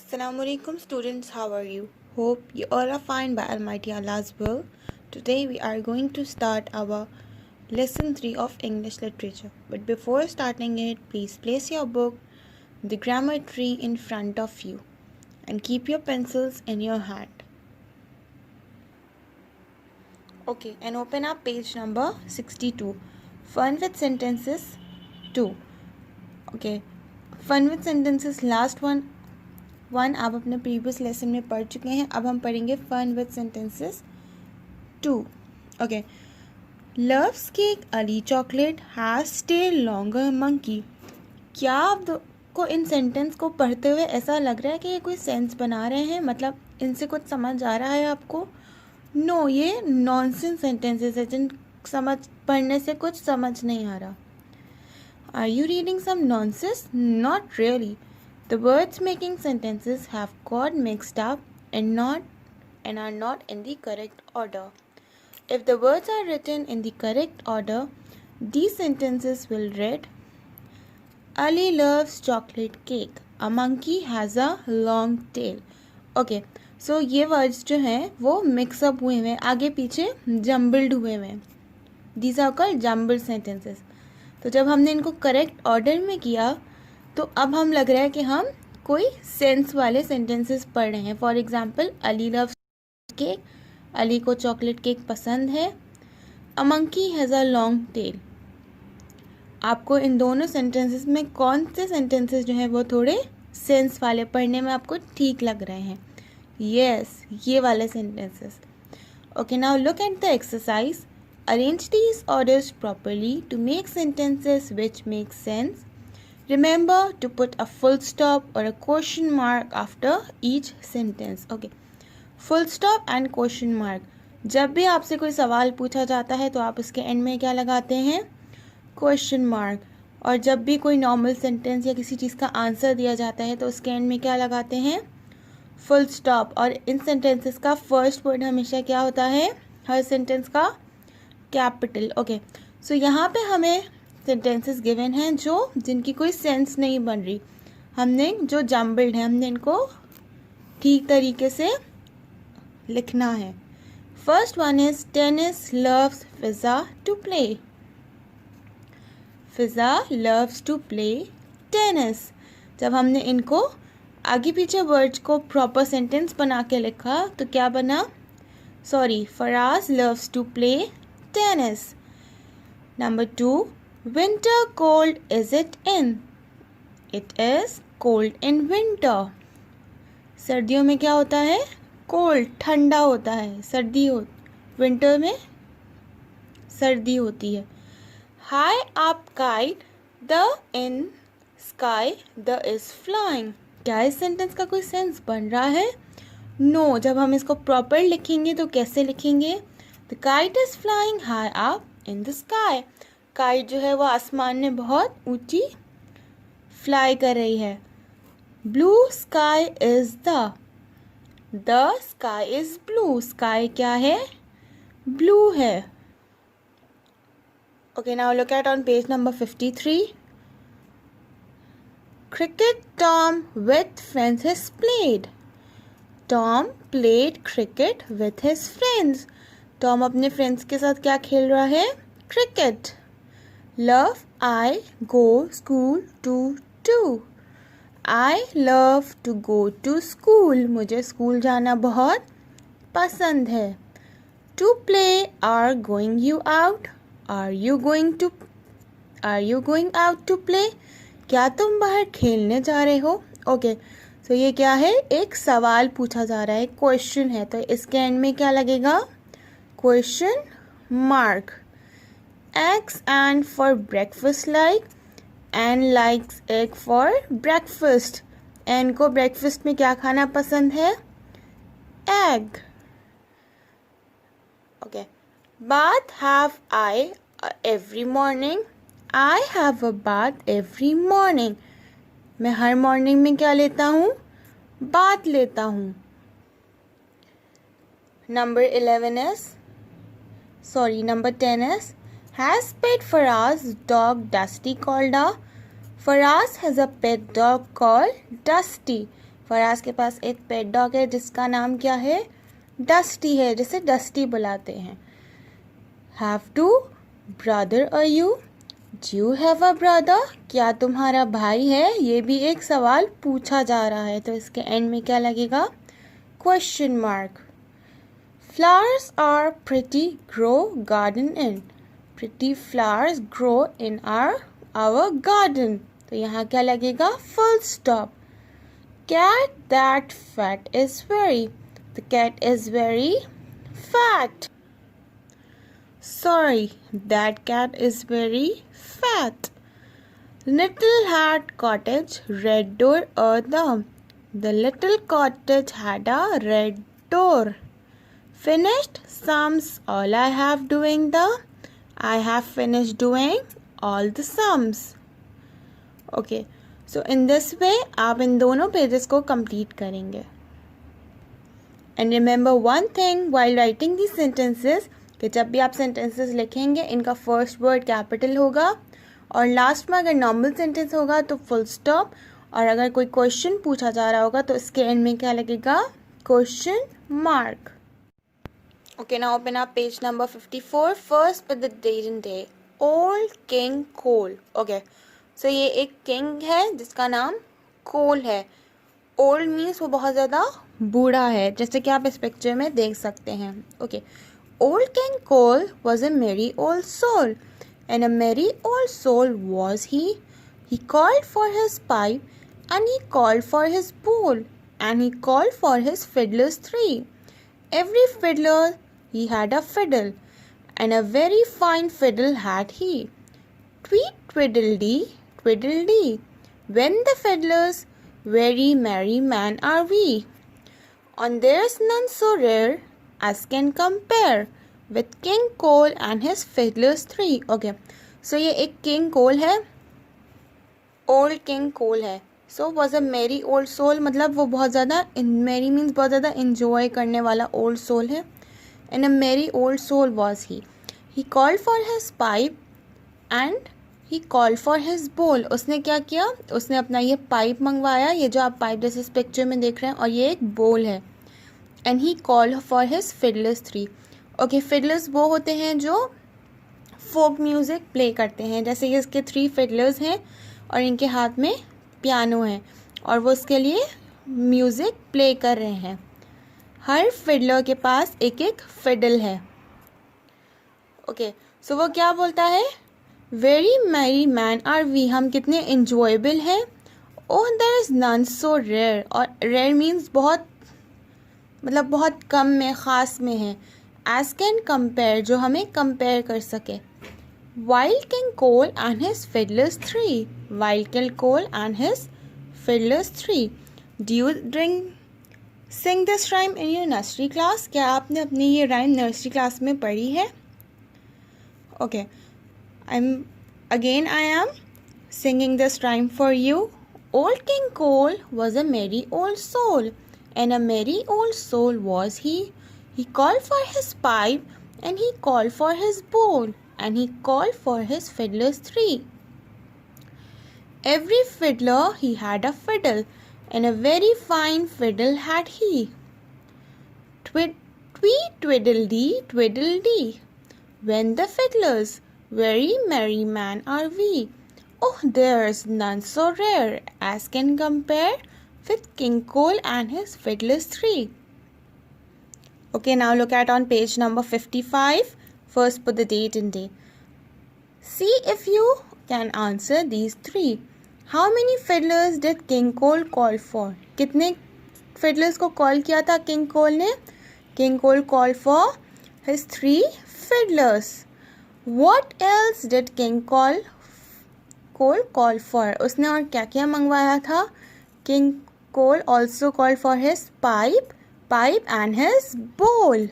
Assalamu alaikum students, how are you? Hope you all are fine by Almighty Allah's will. Today we are going to start our lesson 3 of English literature. But before starting it, please place your book, the grammar tree in front of you and keep your pencils in your hand. Okay, and open up page number 62. Fun with sentences 2. Okay, fun with sentences last one आप अपने previous lesson में पढ़ चुके हैं. अब हम पढ़ेंगे fun with sentences 2. Okay, loves cake Ali chocolate has tail longer monkey. क्या आपको इन सेंटेंस को पढ़ते हुए ऐसा लग रहा है कि ये कोई सेंस बना रहे हैं, मतलब इनसे कुछ समझ आ रहा है आपको? नो, ये नॉनसेंस सेंटेंसेस है जिन पढ़ने से कुछ समझ नहीं आ रहा. Are you reading some nonsense? Not really. The words making sentences have got mixed up and are not in the correct order. If the words are written in the correct order, these sentences will read: Ali loves chocolate cake. A monkey has a long tail. Okay, so ये words जो हैं वो mix up हुए हैं, आगे पीछे jumbled हुए हैं. These are called jumbled sentences. तो जब हमने इनको correct order में किया तो अब हम लग रहा है कि हम कोई सेंस वाले सेंटेंसेस पढ़ रहे हैं. For example, Ali loves cake, Ali को चॉकलेट केक पसंद है. A monkey has a long tail. आपको इन दोनों सेंटेंसेस में कौन से सेंटेंसेस जो हैं वो थोड़े सेंस वाले पढ़ने में आपको ठीक लग रहे हैं? यस, ये वाले sentences. Okay, now look at the exercise. Arrange these orders properly to make sentences which make sense. Remember to put a full stop or a question mark after each sentence. Okay, full stop and question mark. जब भी आपसे कोई सवाल पूछा जाता है तो आप उसके एंड में क्या लगाते हैं? Question mark. और जब भी कोई नॉर्मल सेंटेंस या किसी चीज़ का आंसर दिया जाता है तो उसके एंड में क्या लगाते हैं? Full stop. और इन सेंटेंसेस का फर्स्ट वर्ड हमेशा क्या होता है? हर सेंटेंस का कैपिटल. ओके, सो यहाँ पे हमें सेंटेंसेस गिवन हैं जिनकी कोई सेंस नहीं बन रही. हमने जो जम्बल्ड है हमने इनको ठीक तरीके से लिखना है. First one is tennis loves Fiza to play. Fiza loves to play tennis. जब हमने इनको आगे पीछे वर्ड्स को प्रॉपर सेंटेंस बना के लिखा तो क्या बना? Faraz loves to play tennis. Number 2, winter cold is it in? It is cold in winter. सर्दियों में क्या होता है? कोल्ड, ठंडा होता है. विंटर में सर्दी होती है. High up kite, the in sky, the is flying. क्या इस सेंटेंस का कोई सेंस बन रहा है? नो. जब हम इसको प्रॉपर लिखेंगे तो कैसे लिखेंगे? The kite is flying high up in the sky. Kite जो है वो आसमान में बहुत ऊंची फ्लाई कर रही है. Blue sky is the sky is blue. Sky क्या है? ब्लू है. Okay, now look eight on page number 53. Cricket Tom with friends has played. Tom played cricket with his friends. Tom अपने फ्रेंड्स के साथ क्या खेल रहा है? Cricket. Love, I go school to do. I love to go to school. मुझे school जाना बहुत पसंद है. To play, are going you out. Are you going out to play? क्या तुम बाहर खेलने जा रहे हो? ओके, सो ये क्या है? एक सवाल पूछा जा रहा है, क्वेश्चन है, तो इसके एंड में क्या लगेगा? Question mark. Eggs and for breakfast like, and likes egg for breakfast. and को breakfast में क्या खाना पसंद है? Egg. Okay. Bath have I every morning. I have a bath every morning. मैं हर मॉर्निंग में क्या लेता हूँ? बाथ लेता हूँ. Number 10 is has pet Faraz dog Dusty called a. Faraz has a pet dog called Dusty. Faraz के पास एक pet dog है जिसका नाम क्या है? डस्टी है, जिसे डस्टी बुलाते हैं. Have to brother are you? Do you have a brother? क्या तुम्हारा भाई है? ये भी एक सवाल पूछा जा रहा है, तो इसके एंड में क्या लगेगा? Question mark. Flowers are pretty grow garden in. Pretty flowers grow in our garden. तो यहाँ क्या लगेगा? Full stop. Cat that fat is very. The cat is very fat. Sorry, that cat is very fat. Little hat cottage, red door or the. The little cottage had a red door. Finished sums. All I have doing the. I have finished doing all the sums. Okay. So in this way आप इन दोनों pages को complete करेंगे. And remember one thing while writing the sentences, कि जब भी आप sentences लिखेंगे इनका फर्स्ट वर्ड कैपिटल होगा और लास्ट में अगर नॉर्मल सेंटेंस होगा तो फुल स्टॉप, और अगर कोई क्वेश्चन पूछा जा रहा होगा तो इसके एंड में क्या लगेगा? Question mark. Okay, now open up page number 54. First with the date and day. Old king Cole. Okay, so ये एक किंग है जिसका नाम कोल है. ओल्ड मीन्स वो बहुत ज़्यादा बूढ़ा है, जैसे कि आप इस पिक्चर में देख सकते हैं. Okay, old king Cole was a merry old soul, and a merry old soul was he. He called for his pipe and he called for his bowl and he called for his fiddlers three. Every fiddler he had a fiddle, and a very fine fiddle had he. Tweet twiddledee, twiddledee, when the fiddlers very merry man are we. And there's none so rare as can compare with King Cole and his fiddlers three. Okay, so ये एक King Cole है, old King Cole है. So was a merry old soul, मतलब वो बहुत ज़्यादा, merry means बहुत ज़्यादा enjoy करने वाला old soul है. And a merry old soul was he. He called for his pipe and he call for his बोल. उसने क्या किया? उसने अपना ये पाइप मंगवाया, ये जो आप पाइप जैसे इस पिक्चर में देख रहे हैं, और ये एक बोल है. And he call for his fiddlers three. Okay, fiddlers वो होते हैं जो फोक म्यूज़िक प्ले करते हैं, जैसे ये इसके 3 फिडलर्स हैं और इनके हाथ में पियानो है और वो उसके लिए म्यूज़िक प्ले कर रहे हैं. हर फिडलर के पास एक एक फिडल है. ओके, सो वो क्या बोलता है? Very merry men are we, हम कितने इंजॉयबल हैं. Oh there is none so rare, और रेयर मीन्स बहुत, मतलब बहुत कम में, ख़ास में है. एज कैन कंपेयर, जो हमें कंपेयर कर सके. Old king Cole and his fiddlers three. Old king Cole and his fiddlers three. Do you sing this rhyme in your nursery class. क्या आपने अपनी ये राइम नर्सरी क्लास में पढ़ी है? Okay, I am singing this rhyme for you. Old King Cole was a merry old soul, and a merry old soul was he. He called for his pipe, and he called for his bowl, and he called for his fiddlers three. Every fiddler he had a fiddle, and a very fine fiddle had he. Tweet twiddledee, twiddledee, when the fiddlers very merry man are we. Oh, there's none so rare as can compare with King Cole and his fiddlers three. Okay, now look at on page number 55. First put the date and day. See if you can answer these three. How many fiddlers did King Cole call for? कितने fiddlers को call किया था King Cole ने? King Cole called for his 3 fiddlers. What else did King Cole call for? उसने और क्या क्या मंगवाया था? King Cole also called for his pipe and his bowl.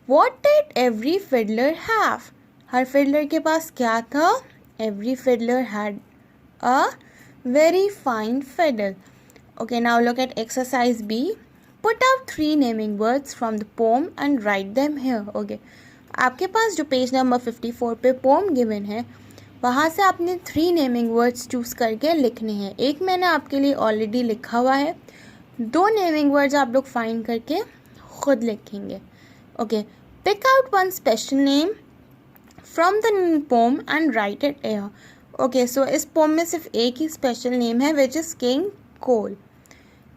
What did every fiddler have? Her fiddler के पास क्या था? Every fiddler had a very fine fiddle. Okay, now look at exercise B. Put out 3 naming words from the poem and write them here. Okay, आपके पास जो page number 54 पे pome given है वहाँ से आपने 3 नेमिंग वर्ड्स चूज़ करके लिखने हैं। एक मैंने आपके लिए ऑलरेडी लिखा हुआ है, 2 नेमिंग वर्ड्स आप लोग फाइंड करके खुद लिखेंगे। Okay, pick out one special name from the poem and write it here. Okay, so इस पोम में सिर्फ एक ही स्पेशल नेम है, which is king Cole.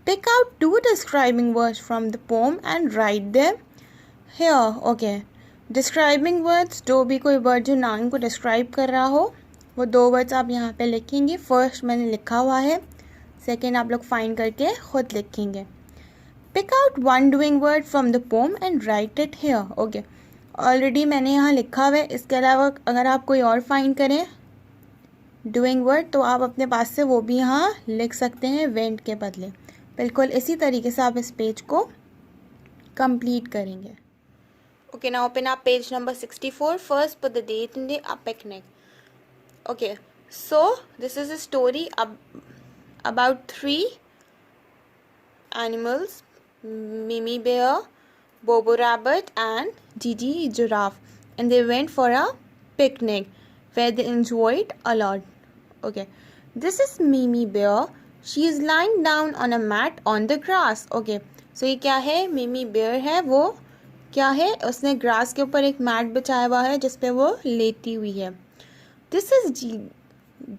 Pick out 2 describing words from the poem and write them here. Okay, describing words, जो भी कोई word जो नाउन को डिस्क्राइब कर रहा हो वो 2 वर्ड्स आप यहाँ पे लिखेंगे। फर्स्ट मैंने लिखा हुआ है, सेकेंड आप लोग फाइंड करके खुद लिखेंगे। Pick out one doing word from the poem and write it here. Okay, already मैंने यहाँ लिखा हुआ है। इसके अलावा अगर आप कोई और फाइंड करें डूइंग वर्ड तो आप अपने पास से वो भी यहाँ लिख सकते हैं वेंट के बदले। बिल्कुल इसी तरीके से आप इस पेज को कंप्लीट करेंगे। Okay, now open up page number 64. First put the date in the picnic. Okay, so this is a story about 3 animals, Mimi Bear, Bobo Rabbit and Gigi Giraffe, and they went for a picnic where they enjoyed a lot. Okay, this is Mimi Bear. She is lying down on a mat on the grass. Okay, so ये क्या है? Mimi Bear है, वो क्या है? उसने grass के ऊपर एक मैट बिछाया हुआ है जिस पे वो लेटी हुई है। This is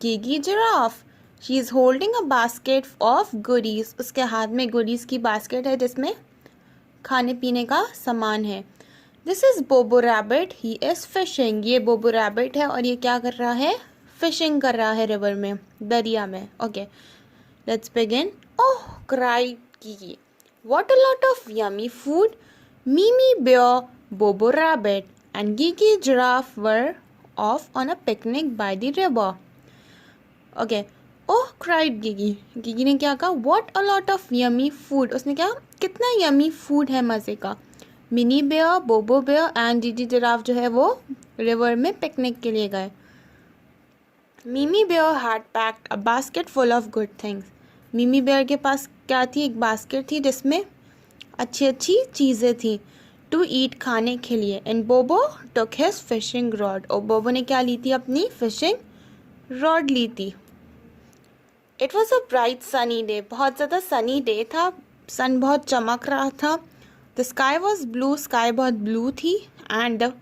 Gigi giraffe, she is holding a basket of goodies. उसके हाथ में गुडीज़ की बास्केट है जिसमें खाने पीने का सामान है। दिस इज़ बोबो रैबिट, ही इज़ फिशिंग। ये बोबो रैबिट है और ये क्या कर रहा है? फिशिंग कर रहा है रिवर में, दरिया में। Okay, let's begin. Oh cried Gigi, what a lot of yummy food. Mimi Bear, Bobo Rabbit and Gigi Giraffe were off on a picnic by the river. Okay. Oh, cried Gigi. Gigi ने क्या कहा? What a lot of yummy food. उसने क्या? कितना yummy food है मज़े का। Mini Bear, Bobo Bear and Gigi Giraffe जो है वो river में पिकनिक के लिए गए। Mimi Bear had packed a basket full of good things. Mimi Bear के पास क्या थी? एक बास्केट थी जिसमें अच्छी अच्छी चीज़ें थी टू ईट, खाने के लिए। एंड बोबो टुक हिज फिशिंग रॉड, और बोबो ने क्या ली थी? अपनी फिशिंग रॉड ली थी। It was a bright sunny day, बहुत ज़्यादा सनी डे था, सन बहुत चमक रहा था। The sky was blue, sky बहुत ब्लू थी। And the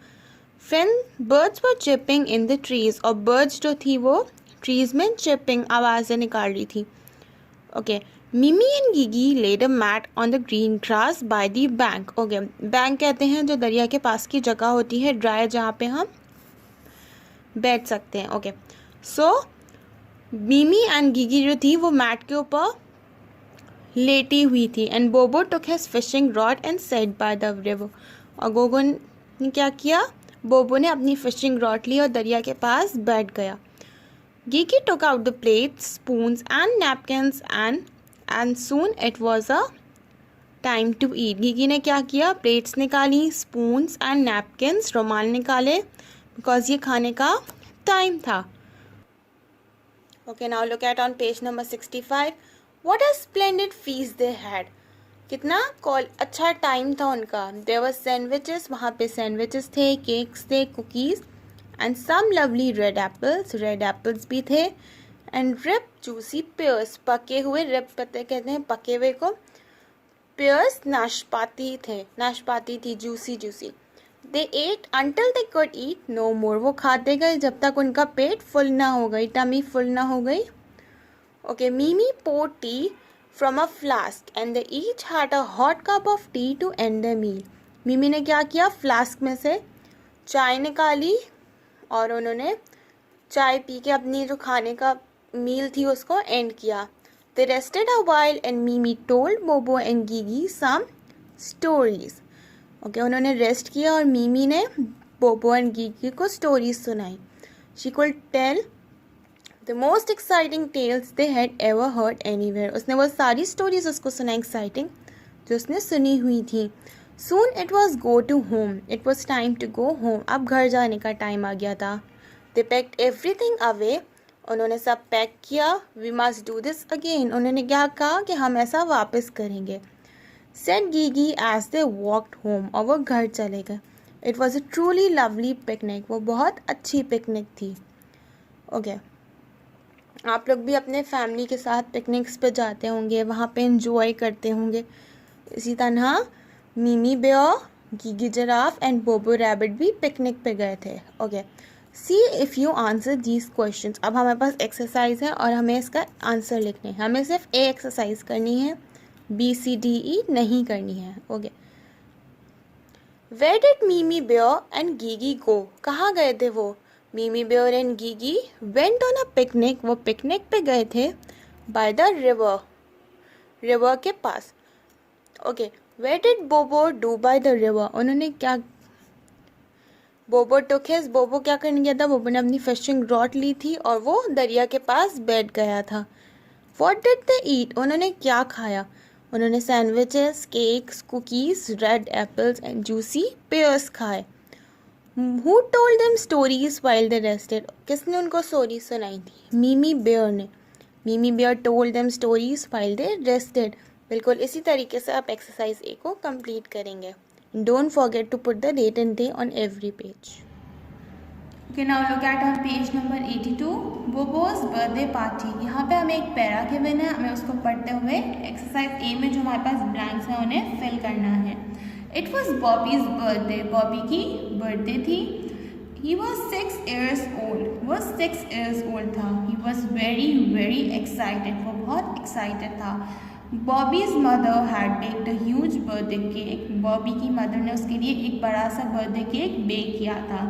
birds were chipping in the trees, और बर्ड्स जो थी वो ट्रीज में चिपिंग आवाज़ें निकाल रही थी। Okay, Mimi and Gigi laid a mat on the green grass by the bank. Okay, bank कहते हैं जो दरिया के पास की जगह होती है ड्राई, जहाँ पे हम बैठ सकते हैं। ओके, सो मिमी एंड गिगी जो थी वो मैट के ऊपर लेटी हुई थी। एंड बोबो took his fishing rod and set bye the river, और गोगो ने क्या किया? बोबो ने अपनी फिशिंग रॉड ली और दरिया के पास बैठ गया। Gigi took out the plates, spoons and napkins and soon it was a time to eat. Gigi ने क्या किया? प्लेट्स निकाली, स्पून्स एंड नैपकिन्स, रुमाल निकाले, बिकॉज ये खाने का टाइम था। Okay, now look eight on page number 65. What a splendid feast they had. कितना अच्छा टाइम था उनका। देयर वर सैंडविचेस, वहाँ पे सैंडविचेस थे, केक्स थे, cookies and some lovely red apples भी थे। एंड रिप जूसी पेयर्स, पके हुए, रिप पत्ते कहते हैं पके हुए को, पेयर्स नाशपाती थे, नाशपाती थी, juicy. They ate until they could eat no more, वो खाते गए जब तक उनका पेट फुल ना हो गई, टमी फुल ना हो गई। Okay, Mimi poured tea from a flask and they each had a hot cup of tea to end the meal. Mimi ने क्या किया? फ्लास्क में से चाय निकाली और उन्होंने चाय पी के अपनी जो खाने का मील थी उसको एंड किया. They rested a while and Mimi told Bobo and Gigi some stories. Okay, उन्होंने रेस्ट किया और मिमी ने बोबो एंड गिगी को स्टोरीज सुनाई. She could tell the most exciting tales they had ever heard anywhere. उसने वो सारी स्टोरीज उसको सुनाई एक्साइटिंग जो उसने सुनी हुई थी. Soon it was go to home. It was time to go home. अब घर जाने का टाइम आ गया था. They packed everything away. उन्होंने सब पैक किया. We must do this again. उन्होंने क्या कहा कि हम ऐसा वापस करेंगे. Said Gigi as they walked home. और वो घर चले गए. It was a truly lovely picnic. वो बहुत अच्छी पिकनिक थी. ओके आप लोग भी अपने फैमिली के साथ पिकनिक्स पे जाते होंगे, वहाँ पे एंजॉय करते होंगे। इसी तरह मिमी बेयर, गीगी जिराफ एंड बोबो रैबिट भी पिकनिक पे गए थे। Okay C if you answer these questions. अब हमारे पास एक्सरसाइज है और हमें इसका आंसर लिखने हैं। हमें सिर्फ ए एक्सरसाइज करनी है, BCDE नहीं करनी है। Okay where did Mimi Bear and Gigi go? कहाँ गए थे वो? Mimi Bear and Gigi went on a picnic. वो पिकनिक पे गए थे बाय द रिवर, रिवर के पास। Okay where did Bobo do by the river? उन्होंने क्या, बोबो टुक हिज, बोबो क्या करने गया था? बोबो ने अपनी फिशिंग रॉड ली थी और वो दरिया के पास बैठ गया था। व्हाट डिड दे ईट? उन्होंने क्या खाया? उन्होंने sandwiches, cakes, cookies, red apples and juicy pairs खाए। Who told them stories while they rested? किसने उनको स्टोरी सुनाई थी? मिमी बेयर ने। मिमी bear told them stories while they rested। बिल्कुल इसी तरीके से आप एक्सरसाइज ए को कंप्लीट करेंगे। Don't forget to put the date and day on every page. Okay, now look at our page number 82, Bobo's birthday party. यहाँ पे हमें एक पैरा गिवन है, हमें उसको पढ़ते हुए एक्सरसाइज ए में जो हमारे पास ब्लैंक्स हैं उन्हें फिल करना है। It was Bobby's birthday, Bobby की बर्थडे थी। ही वॉज 6 years old, वो 6 years old था। He was very very excited, वो बहुत एक्साइटेड था। Bobby's mother had baked a huge birthday cake, Bobby की मदर ने उसके लिए एक बड़ा सा बर्थडे केक बेक किया था।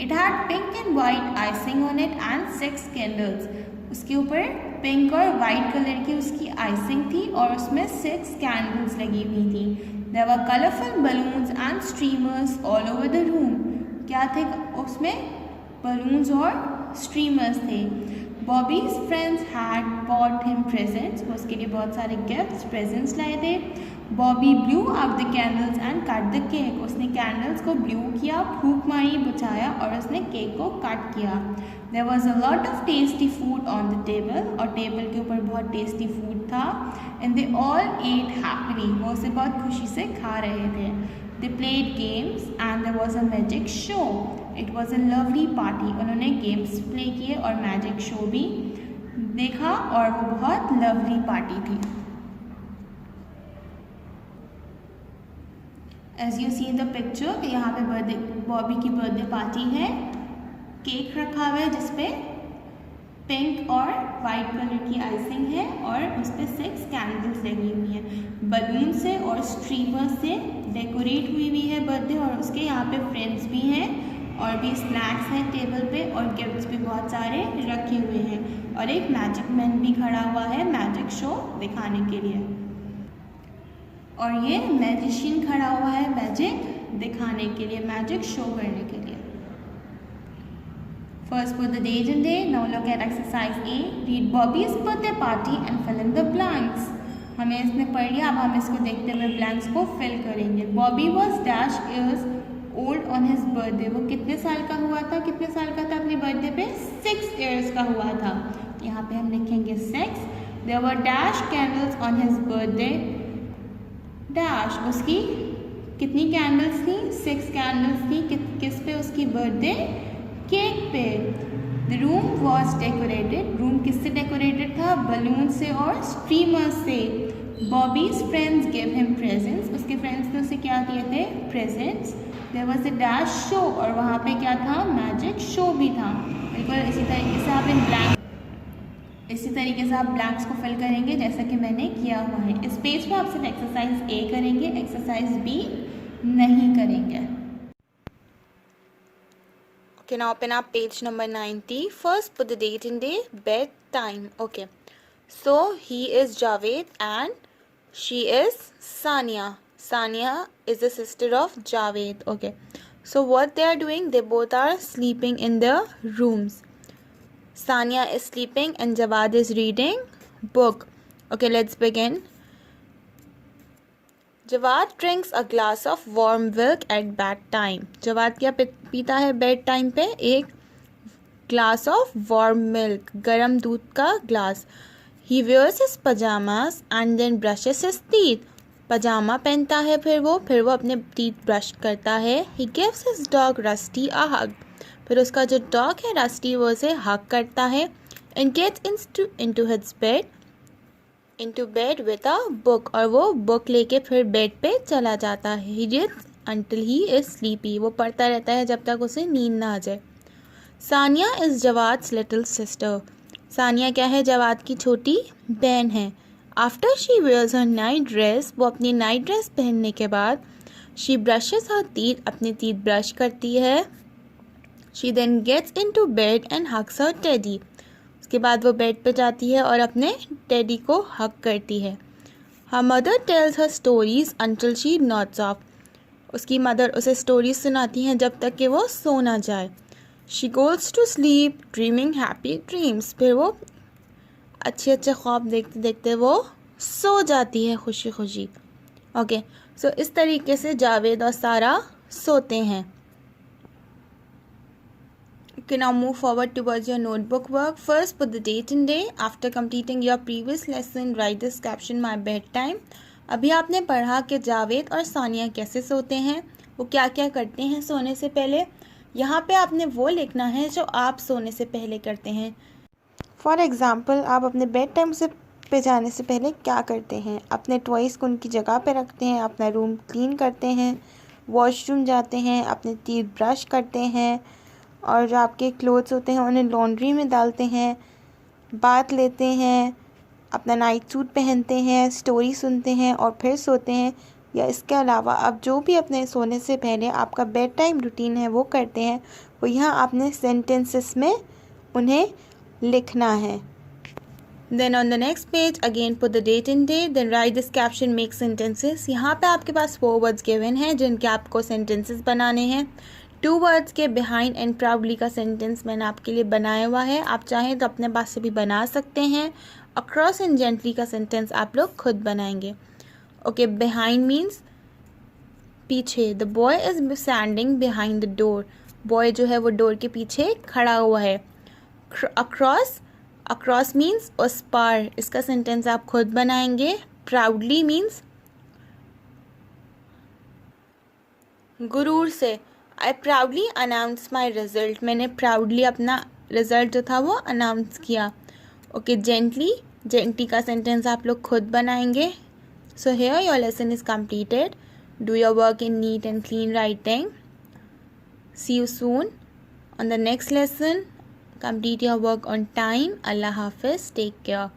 It had pink and white icing on it and 6 candles, उसके ऊपर पिंक और वाइट कलर की उसकी आइसिंग थी और उसमें 6 कैंडल्स लगी हुई थी। There were colourful balloons and streamers all over the room, क्या थे उसमें? बलून्स और स्ट्रीमर्स थे। Bobby's friends had bought him presents, वो उसके लिए बहुत सारे गिफ्ट्स प्रेजेंट्स लाए थे। Bobby blew out the candles and cut the cake, उसने कैंडल्स को ब्लू किया, फूंक मारी, बुझाया और उसने केक को कट किया। There was a lot of tasty food on the table, और टेबल के ऊपर बहुत टेस्टी फूड था। And they all ate happily, वो उसे बहुत खुशी से खा रहे थे। They played games and there was a magic show, it was a lovely party, उन्होंने गेम्स प्ले किए और मैजिक शो भी देखा और वो बहुत लवली पार्टी थी। As you see in the picture, यहाँ पे बर्थडे, बॉबी की बर्थडे पार्टी है। केक रखा हुआ है जिसपे पिंक और वाइट कलर की आइसिंग है और उस पर 6 कैंडल्स लगी हुई हैं। बलून से और स्ट्रीमर से डेकोरेट हुई हुई है बर्थडे, और उसके यहाँ पे फ्रेंड्स भी हैं और भी स्नैक्स हैं टेबल पे और गिफ्ट्स भी बहुत सारे रखे हुए हैं, और एक मैजिक मैन भी खड़ा हुआ है मैजिक शो दिखाने के लिए, और ये मैजिशियन खड़ा हुआ है मैजिक दिखाने के लिए, मैजिक शो करने के लिए। First put the date and day. Now look at exercise A. Read Bobby's birthday party and fill in the blanks. हमें इसने पढ़ लिया, अब हम इसको देखते हुए ब्लैंक्स को फिल करेंगे। Bobby was dash years old on his birthday. वो कितने साल का हुआ था? कितने साल का था अपनी बर्थडे पे? 6 years का हुआ था। यहाँ पे हम लिखेंगे 6. There were dash candles on his birthday. Dash, उसकी कितनी कैंडल्स थी? 6 कैंडल्स थी। किस पे? उसकी बर्थडे केक पे। The room was decorated, room किससे डेकोरेटेड था? बलून से और स्ट्रीमर से। Bobby's friends give him presents, उसके फ्रेंड्स ने उसे क्या दिए थे? Presents. There was a dash show, और वहाँ पे क्या था? मैजिक शो भी था। बिल्कुल इसी तरीके से आप ब्लैंक्स को फिल करेंगे जैसा कि मैंने किया हुआ है। इस पेज पे आप सिर्फ एक्सरसाइज ए करेंगे, एक्सरसाइज बी नहीं करेंगे। Okay, now open up page number 90. First put the date and day, bedtime. Okay, so he is Javed and she is Sania. Sania is the sister of Javed. Okay, so what they are doing, they both are sleeping in their rooms. Sania is sleeping and Jawad is reading book. Okay, let's begin. Jawad drinks a glass of warm milk at bed time. Jawad क्या पीता है bed time पे? एक glass of warm milk, गर्म दूध का glass. He wears his pajamas and then brushes his teeth. पजामा पहनता है, फिर वो अपने टीथ ब्रश करता है। He gives his dog Rusty a hug. फिर उसका जो डॉग है रस्टी वो उसे हक करता है and gets into bed with a book, और वो बुक लेके फिर बेड पे चला जाता है. He reads until he is sleepy, वो पढ़ता रहता है जब तक उसे नींद ना आ जाए. Sania is Jawad's little sister, Sania क्या है, जवाद की छोटी बहन है. After she wears her night dress, वो अपनी नाइट ड्रेस पहनने के बाद शी ब्रशेस हर टीथ, अपने टीथ ब्रश करती है. She then gets into bed and hugs her teddy, उसके बाद वो बेड पे जाती है और अपने टेडी को हग करती है. Her mother tells her stories until she nods off, उसकी मदर उसे स्टोरीज सुनाती हैं जब तक कि वो सो ना जाए. She goes to sleep dreaming happy dreams, फिर वो अच्छे अच्छे ख्वाब देखते देखते वो सो जाती है खुशी खुशी. ओके, सो इस तरीके से जावेद और सारा सोते हैं. Okay, now move forward towards your notebook work. First, put the date and day. After completing your previous lesson, write this caption, my bedtime. अभी आपने पढ़ा कि जावेद और सानिया कैसे सोते हैं, वो क्या क्या करते हैं सोने से पहले. यहाँ पे आपने वो लिखना है जो आप सोने से पहले करते हैं. फॉर एग्ज़ाम्पल, आप अपने बेड टाइम से पे जाने से पहले क्या करते हैं. अपने टॉयज़ को उनकी जगह पे रखते हैं, अपना रूम क्लीन करते हैं, वॉशरूम जाते हैं, अपने टीथ ब्रश करते हैं, और जो आपके क्लोथ्स होते हैं उन्हें लॉन्ड्री में डालते हैं, बात लेते हैं, अपना नाइट सूट पहनते हैं, स्टोरी सुनते हैं और फिर सोते हैं. या इसके अलावा आप जो भी अपने सोने से पहले आपका बेड टाइम रूटीन है वो करते हैं, वो यहाँ आपने सेंटेंसेस में उन्हें लिखना है. Then on the next page again put the date and day, then write this caption make sentences. यहाँ पे आपके पास 4 वर्ड्स गिवन हैं जिनके आपको सेंटेंसेस बनाने हैं. 2 वर्ड्स के बिहाइंड एंड प्राउडली का सेंटेंस मैंने आपके लिए बनाया हुआ है, आप चाहें तो अपने पास से भी बना सकते हैं. अक्रॉस एंड जेंटली का सेंटेंस आप लोग खुद बनाएंगे. ओके, बिहाइंड मीन्स पीछे. The boy is standing behind the door, boy जो है वो डोर के पीछे खड़ा हुआ है. अक्रॉस मीन्स उस पार, इसका सेंटेंस आप खुद बनाएंगे. प्राउडली मीन्स गुरूर से. आई प्राउडली अनाउंस माई रिजल्ट, मैंने प्राउडली अपना रिजल्ट जो था वो अनाउंस किया. ओके, जेंटली का सेंटेंस आप लोग खुद बनाएंगे. So here your lesson is completed. Do your work in neat and clean writing. See you soon on the next lesson. Complete your work on time. Allah Hafiz. Take care.